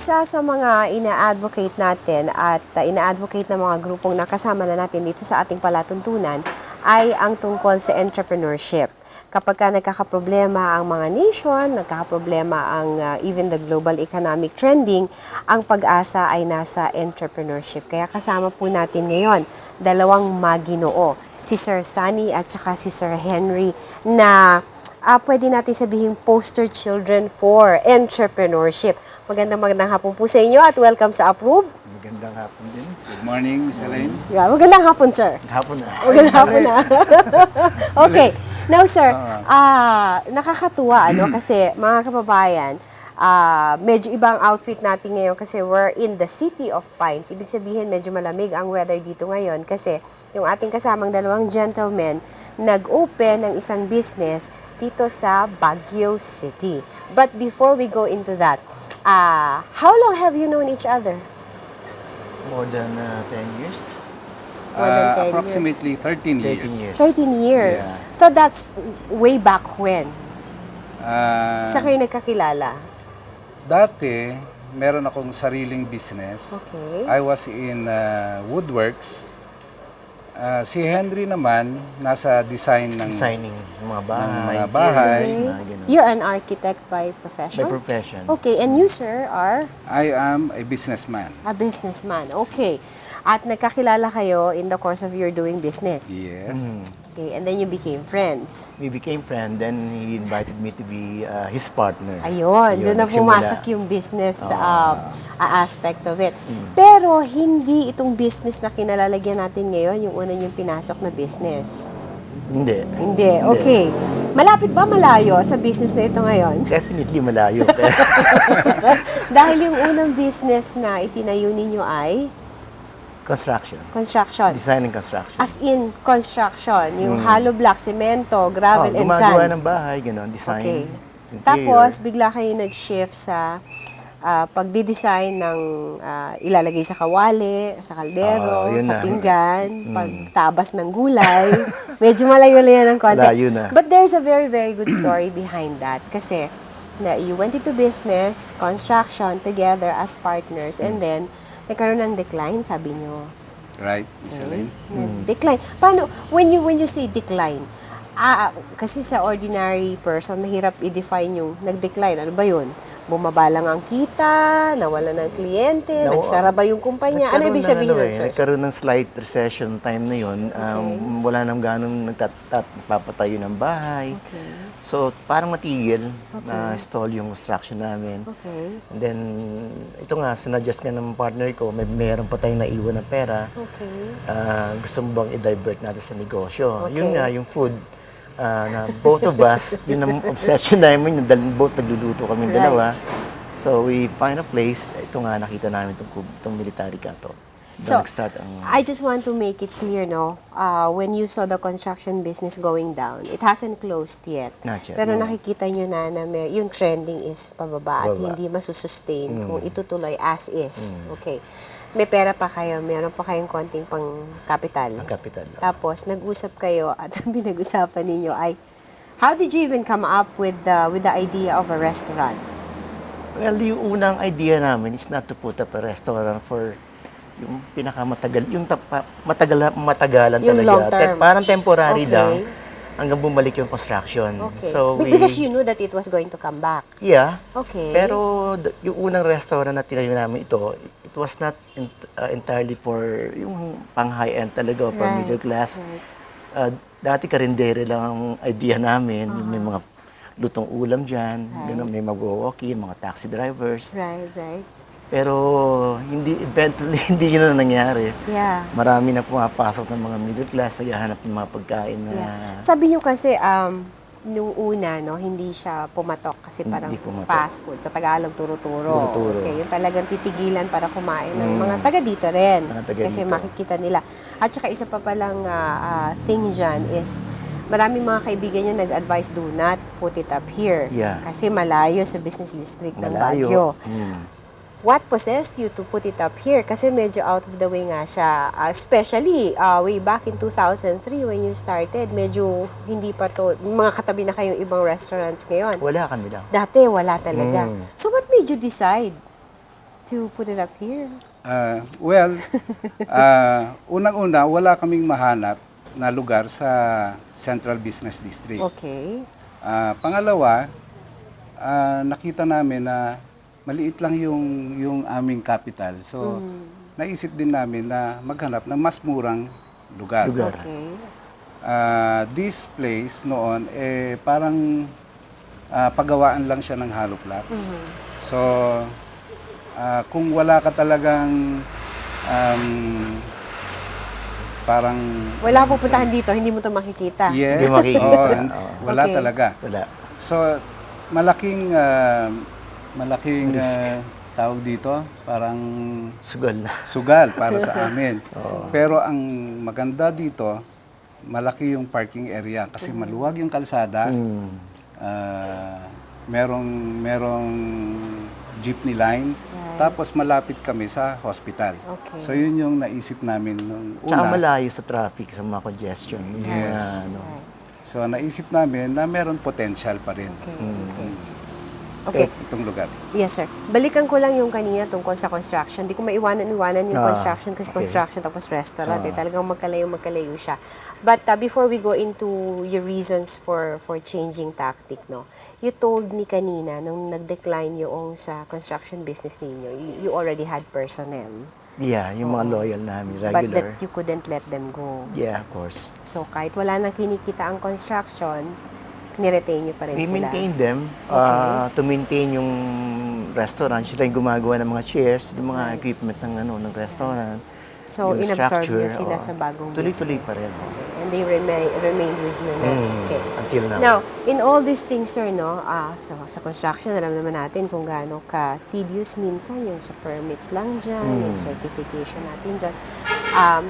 isa sa mga ina-advocate natin at ina-advocate ng mga grupong nakasama na natin dito sa ating palatuntunan ay ang tungkol sa entrepreneurship. Kapag ka nagkakaproblema ang mga nation, nagkakaproblema ang even the global economic trending, ang pag-asa ay nasa entrepreneurship. Kaya kasama po natin ngayon, dalawang maginoo, si Sir Sunny at saka si Sir Henry na pwede natin sabihin poster children for entrepreneurship. Magandang hapon po sa inyo at welcome sa Approve. Magandang hapon din. Good morning, Miss Elaine. Yeah, magandang hapon, sir. Hapon na. Magandang hapon na. Okay. Now, sir, nakakatuwa, kasi mga kababayan, medyo ibang outfit natin ngayon kasi we're in the City of Pines. Ibig sabihin, medyo malamig ang weather dito ngayon kasi yung ating kasamang dalawang gentlemen nag-open ng isang business dito sa Baguio City. But before we go into that, how long have you known each other? More than 10 years. More than 10 Approximately 13 years. 13 years. 13 years. Yeah. So that's way back when? Sa kayo nagkakilala? Dati, meron akong sariling business. Okay. I was in woodworks. Si Henry naman, nasa design ng Designing mga bahay. ng mga bahay. Okay. Mga ganun. You're an architect by profession? By profession. Okay, and you, sir, are I am a businessman. a businessman. Okay. At nagkakilala kayo in the course of your doing business? Yes. Okay, and then you became friends? We became friends, then he invited me to be his partner. Ayun, doon na nagsimula. pumasok yung business aspect of it. Pero hindi itong business na kinalalagyan natin ngayon, yung una yung pinasok na business. Hindi. Hindi, okay. Malapit ba malayo sa business na ito ngayon? Definitely malayo. Dahil yung unang business na itinayo ninyo ay Construction. construction. Design and construction. As in construction, yung hollow block, semento, gravel, and gumagawa sand. ng bahay, gano'n. Design. Okay. Interior. Tapos, bigla kayo nag-shift sa pagdi-design ng ilalagay sa kawali, sa kaldero, yun sa na. pinggan, pagtabas ng gulay. Medyo malayo-layo ng konti. Malayo na. But there's a very, very good story behind that. Kasi, you went into business, construction, together as partners, and then, nagkaroon ng decline, sabi nyo. Right, Miss Okay. Elaine? Decline. Paano, when you say decline, kasi sa ordinary person, mahirap i-define yung nag-decline. Ano ba yun? Bumaba lang ang kita, nawala ng kliyente, nagsara ba yung kumpanya? Ano ibig sabihin nun, sir? Nagkaroon ng slight recession time na yun. Wala nang ganong nagpapatayo ng bahay. Okay. So, parang matigil na stall yung construction namin. Okay. And then, ito nga, sinadjust nga ng partner ko, meron pa tayong naiwan na pera. Okay. Gusto mo bang i-divert natin sa negosyo? Okay. Yun nga, yung food. Na both of us, yun ang obsession namin, yung both nagluluto kami Right. dalawa. So, we find a place. Ito nga, nakita namin itong military canto. So, Nag-start ang... I just want to make it clear, when you saw the construction business going down, it hasn't closed yet. Not yet, Pero no. nakikita nyo na yung trending is pababa at Pababa. hindi masusustain kung itutuloy as is. Okay. May pera pa kayo, meron pa kayong konting pang capital. Ang capital. Tapos, nag-usap kayo at ang pinag-usapan ninyo ay, how did you even come up with the idea of a restaurant? Well, yung unang idea namin is not to put up a restaurant for yung pinakamatagal, yung matagalan Yung talaga. long term. Parang temporary Okay. lang hanggang bumalik yung construction. Okay. So, Because you knew that it was going to come back. Yeah. Okay. Pero yung unang restaurant na tinayo namin ito, it was not entirely for yung pang high-end talaga, pang Right. middle class. Right. Dati karindere lang ang idea namin. Yung may mga lutong ulam dyan, ganun, may mag-walk-in, mga taxi drivers. Right, right. Pero eventually, hindi yun na nangyari. Yeah. Marami na pumapasok ng mga middle class, naghahanap ng mga pagkain na... Yeah. Sabi nyo kasi, nung una, hindi siya pumatok kasi parang Hindi pumatok. fast food. Sa Tagalog, turo-turo. Turo-turo. Okay, yung talagang titigilan para kumain ng mga taga dito rin. Mga taga Kasi dito. makikita nila. At saka isa pa palang thing dyan is, maraming mga kaibigan nyo nag-advise, do not put it up here. Yeah. Kasi malayo sa business district ng Baguio. Malayo. What possessed you to put it up here? Kasi medyo out of the way nga siya. Especially way back in 2003 when you started, medyo hindi pa to, mga katabi na kayong ibang restaurants ngayon. Wala kami lang. Dati wala talaga. So what made you decide to put it up here? Well, unang-una, wala kaming mahanap na lugar sa Central Business District. Okay. Pangalawa, nakita namin na maliit lang yung aming capital. So, naisip din namin na maghanap ng mas murang lugar. Okay. This place noon, parang pagawaan lang siya ng hollow blocks. So, kung wala ka talagang parang... Wala pupuntahan dito, hindi mo ito makikita. Yes. Hindi makikita. Wala Okay. talaga. Wala. So, malaking tawag dito, parang Sugal na. sugal para sa amin. Pero ang maganda dito, malaki yung parking area kasi maluwag yung kalsada. Merong jeepney line. Tapos malapit kami sa hospital. Okay. So yun yung naisip namin nung Tsaka una. malayo sa traffic, sa mga congestion. Yung mga, ano. So naisip namin na meron potential pa rin Okay. itong lugar. Yes, sir. Balikan ko lang yung kanina tungkol sa construction. Di ko maiwanan yung construction kasi okay. construction tapos restaurant. Talagang magkalayo siya. But before we go into your reasons for changing tactic, no, you told me kanina nung nag-decline yung sa construction business ninyo, you already had personnel. Yeah, yung mga loyal namin, But regular. that you couldn't let them go. Yeah, of course. So kahit wala nang kinikita ang construction, niretain nyo pa rin We sila. maintain them to maintain yung restaurant. Sila yung gumagawa ng mga chairs, yung mga equipment ng restaurant. So, yung inabsorb structure, nyo sila sa bagong tuloy-tuloy business. pa rin. And they remained with you na. Okay. Until now. Now, in all these things, sir, no, sa construction, alam naman natin kung gaano ka-tedious minsan yung sa permits lang dyan, yung certification natin dyan.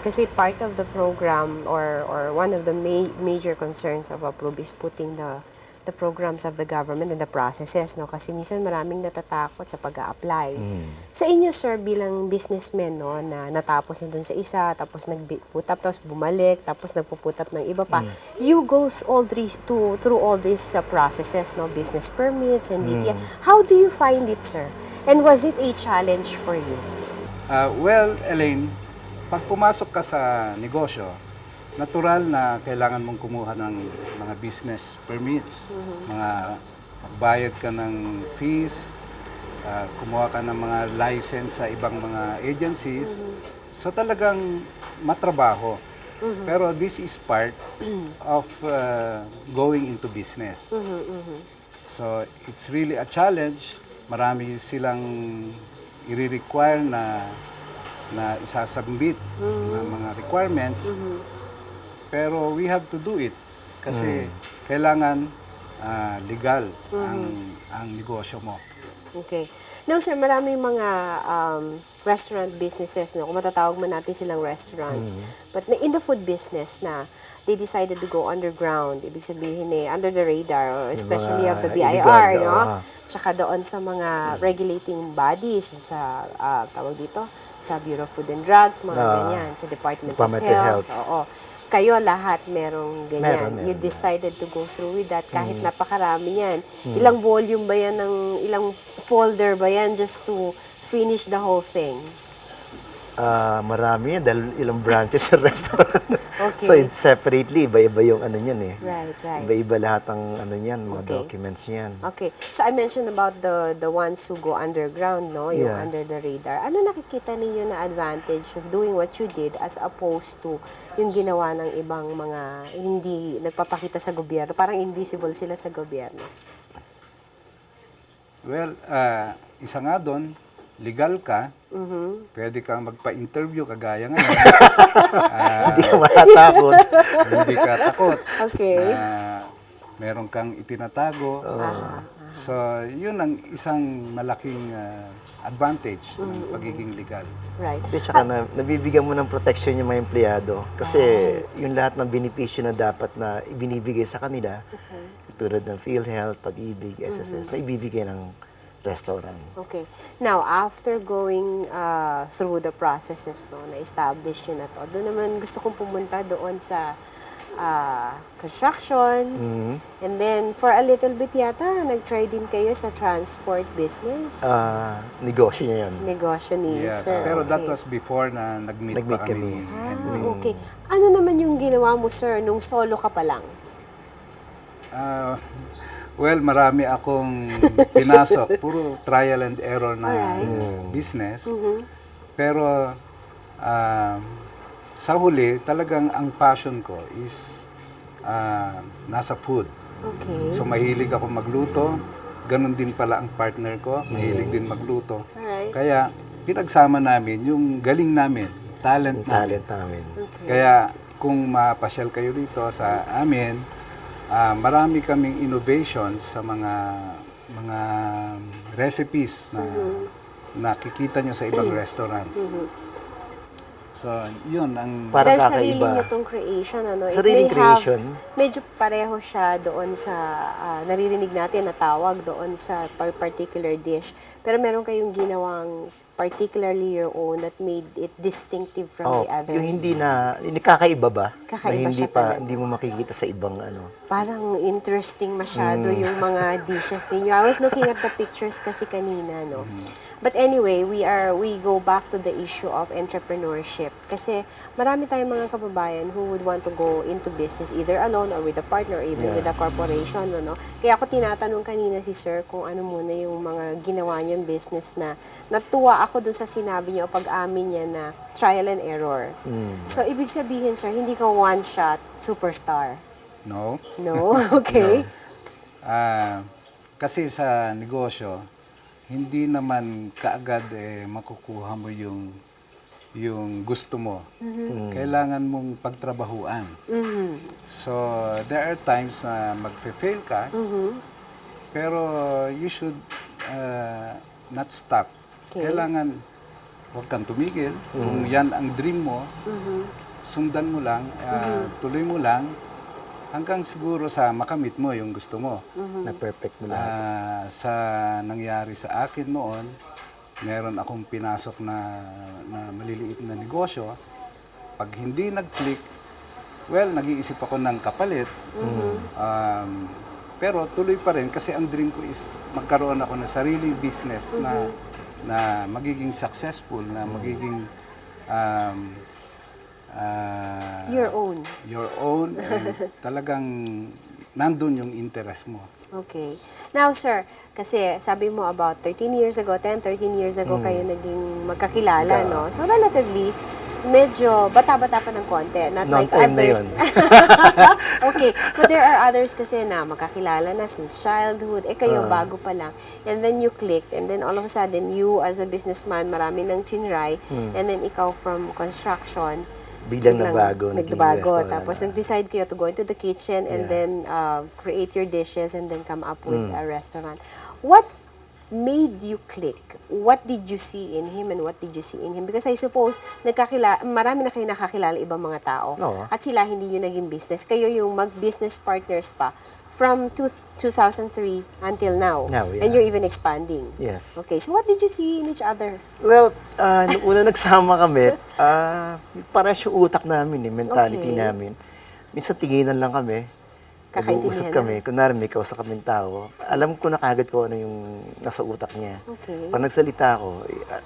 Kasi part of the program or one of the major concerns of Approve is putting the programs of the government and the processes, no? Kasi minsan maraming natatakot sa pag-a-apply. Sa inyo, sir, bilang businessman, no, na natapos na dun sa isa, tapos nag-put up, tapos bumalik, tapos nagpo-put up ng iba pa, you go through all these processes, no, business permits and DTI. How do you find it, sir? And was it a challenge for you? Well, Elaine, pag pumasok ka sa negosyo, natural na kailangan mong kumuha ng mga business permits, mga magbayad ka ng fees, kumuha ka ng mga license sa ibang mga agencies. So talagang matrabaho. Pero this is part of going into business. So it's really a challenge. Marami silang i-require na isasubmit ng mga requirements. Pero we have to do it kasi kailangan legal ang negosyo mo. Okay. Now, sir, maraming mga restaurant businesses, no? Kung matatawag man natin silang restaurant. But in the food business na they decided to go underground, ibig sabihin under the radar, especially of the BIR, illegal, no? Tsaka doon sa mga regulating bodies, sa tawag dito, sa Bureau of Food and Drugs, mga ganyan, sa Department of Health. Oo. Kayo lahat merong ganyan. Meron. You decided to go through with that kahit napakarami yan. Ilang volume ba yan, ilang folder ba yan just to finish the whole thing? Marami yan dahil ilang branches sa restaurant. Okay. So it's separately, iba-iba yung ano niyan eh. Right. Iba-iba lahat ng ano niyan, mga Okay. documents niyan. Okay. So I mentioned about the ones who go underground, no? Yung Yeah. under the radar. Ano nakikita ninyo na advantage of doing what you did as opposed to yung ginawa ng ibang mga hindi nagpapakita sa gobyerno? Parang invisible sila sa gobyerno. Well, isa nga doon, legal ka, pwede kang magpa-interview kagaya ngayon. Hindi ka matatakot. Hindi ka takot. Okay. Meron kang itinatago. So, yun ang isang malaking advantage ng pagiging legal. Right. At saka nabibigyan mo ng protection yung mga empleyado. Kasi yung lahat ng benepisyo na dapat na ibinibigay sa kanila, tulad ng PhilHealth, Pag-ibig, SSS, na ibibigay ng restaurant. Okay. Now, after going through the processes, no, na-establish yun na to, doon naman gusto kong pumunta doon sa construction. And then, for a little bit yata, nag-try din kayo sa transport business. Negosyo niya yun. Negosyo ni Yeah, Sir. pero that Okay. was before na nag-meet Nag-meet pa kami kami. ni Henry. Okay. Ano naman yung ginawa mo, Sir, nung solo ka pa lang? Well, marami akong pinasok. Puro trial and error na Alright. business. Pero sa huli, talagang ang passion ko is nasa food. Okay. So mahilig ako magluto. Ganon din pala ang partner ko. Mahilig din magluto. Alright. Kaya pinagsama namin yung galing namin, talent Yung namin. talent namin. Okay. Kaya kung mapasyal kayo dito sa amin, marami kaming innovations sa mga recipes na nakikita nyo sa ibang restaurants. So, yun ang Parang Dahil sarili kakaiba. niyo tong creation, ano? It Sariling may have- creation. medyo pareho siya doon sa naririnig natin na tawag doon sa particular dish. Pero meron kayong ginawang particularly your own that made it distinctive from the others. Yung hindi na, kakaiba ba? Kakaiba na hindi siya pa, talaga. hindi mo makikita sa ibang ano. Parang interesting masyado yung mga dishes ninyo. I was looking at the pictures kasi kanina, no? But anyway, we go back to the issue of entrepreneurship. Kasi marami tayong mga kababayan who would want to go into business either alone or with a partner or even with a corporation, no? Kaya ako tinatanong kanina si Sir kung ano muna yung mga ginawa niyang business na natuwa ako dun sa sinabi niyo pag-amin niya na trial and error. So, ibig sabihin, Sir, hindi ka one-shot superstar. no. No? Okay. Kasi sa negosyo, hindi naman kaagad makukuha mo yung gusto mo. Kailangan mong pagtrabahuan. So, there are times na magfe-fail ka, pero you should not stop. Okay. Kailangan huwag kang tumigil. Kung yan ang dream mo, sundan mo lang, tuloy mo lang, hanggang siguro sa makamit mo yung gusto mo. Na perfect mo lahat. Sa nangyari sa akin noon, meron akong pinasok na maliliit na negosyo. Pag hindi nag-click, well, nag-iisip ako ng kapalit. Pero tuloy pa rin kasi ang dream ko is magkaroon ako ng sariling business na magiging successful, na magiging Your own. your own, and talagang nandun yung interest mo. Okay. Now, sir, kasi sabi mo about 13 years ago kayo naging magkakilala, no? So, relatively, medyo bata-bata pa ng konti. Not Noong like time na others. yun. Okay. But there are others kasi na magkakilala na since childhood. Kayo bago pa lang. And then you clicked. And then all of a sudden, you as a businessman, marami ng chinray. And then ikaw from construction, Biglang nagbago. naging nagbago. restaurant Tapos na. nag-decide kayo to go into the kitchen and Yeah. then create your dishes and then come up with a restaurant. What made you click? What did you see in him and what did you see in him? Because I suppose, marami na kayo nakakilala ibang mga tao. Oo. At sila hindi nyo naging business. Kayo yung mag-business partners pa from 2003 until now. Now, yeah. And you're even expanding. Yes. Okay, so what did you see in each other? Well, nung una nagsama kami, parehas yung utak namin, mentality Okay. namin. Minsan tinginan lang kami. Kakaintindihan Nag-uusap kami. Kunwari may kausap kaming tao. Alam ko na kagad ko ano yung nasa utak niya. Okay. Pag nagsalita ako,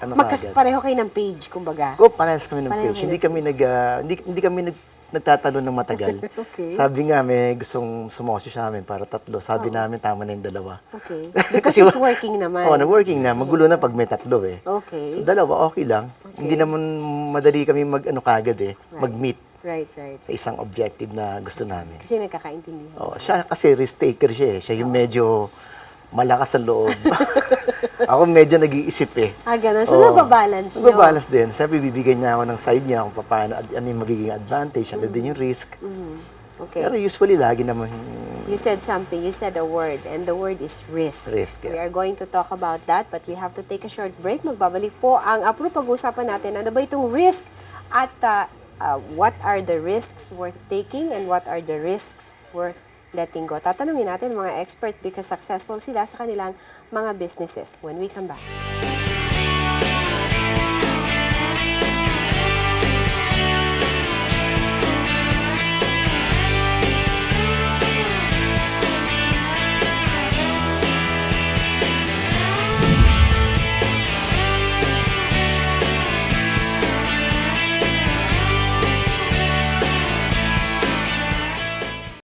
ano kagad. Pareho kayo ng page, kumbaga. Parehas kami ng Pareho page. kayo Hindi ng kami hindi kami nagtatalo ng matagal. Okay. Sabi nga, may gustong sumosyo sa amin para 3. Sabi namin, tama na yung 2. Okay. Because it's working naman. Oo, na-working na. Magulo na pag may 3 eh. Okay. So, 2, okay lang. Hindi naman madali kami mag-kagad mag-meet Right, right. sa isang objective na gusto namin. Kasi nagkakaintindihan. Oh, siya kasi risk taker siya eh. Siya yung medyo malakas sa loob. Ako medyo nag-iisip eh. Ganun. So, Oo. nababalance nyo. Nababalance din. Sabi, bibigyan niya ako ng side niya kung paano, ano yung magiging advantage, ano din yung risk. Okay. Pero usually, lagi naman You said something. You said a word. And the word is risk. Risk, yeah. We are going to talk about that, but we have to take a short break. Magbabalik po ang pag-uusapan natin. Ano ba itong risk? At what are the risks worth taking and what are the risks worth letting go? Tatanungin natin mga experts because successful sila sa kanilang mga businesses when we come back.